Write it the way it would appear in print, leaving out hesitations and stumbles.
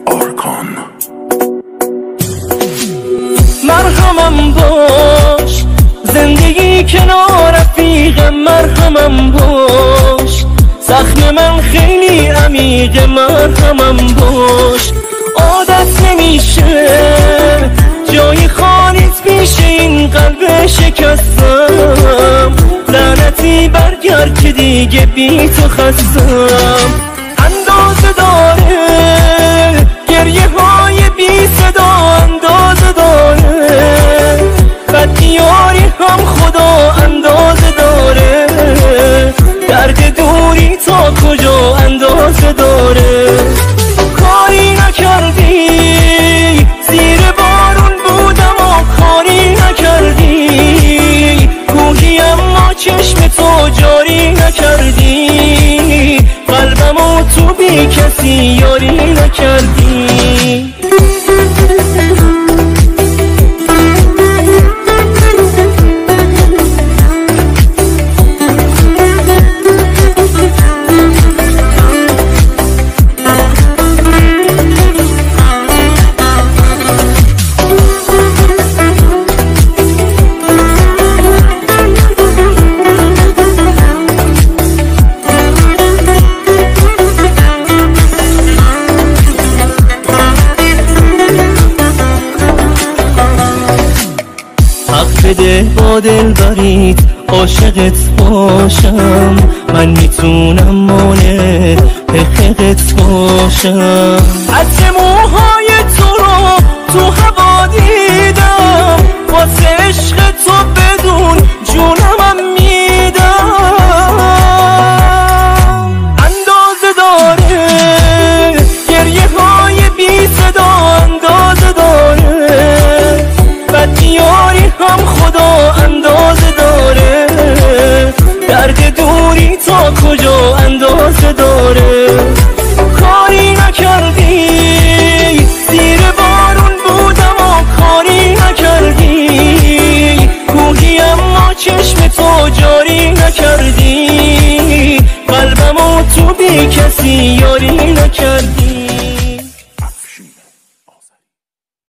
آرکان. مرهمم باش زندگی کنار رفیقم، مرهمم باش زخم من خیلی عمیقه، مرهمم باش. عادت نمیشه جای خالیت میشه این قلب شکستم، لعنتی برگرد که دیگه بی تو خستم. اندازه داره گریه های بی صدا، اندازه داره بدیاری هم خدا اندازه داره، درد دوری تا کجا اندازه داره. کاری نکردی زیر بارون بودم و کاری نکردی، کوهی اما چشم تو جاری نکردی، قلبمو تو بی کسی یاری نکردی. حق بده با دل برید عاشقت باشم، من میتونم مانع حقیقت باشم. عطر موهای تو رو تو هوا دیدم، واسه عشق تو بدون جونمم میدم. اندازه داره گریه های بی صدا، اندازه داره بدیاری هم خدا اندازه داره، درد دوری تا کجا اندازه داره. کاری نکردی زیر بارون بودم و کاری نکردی، کوهی اما چشم تو جاری نکردی، قلبمو تو بی کسی یاری نکردی.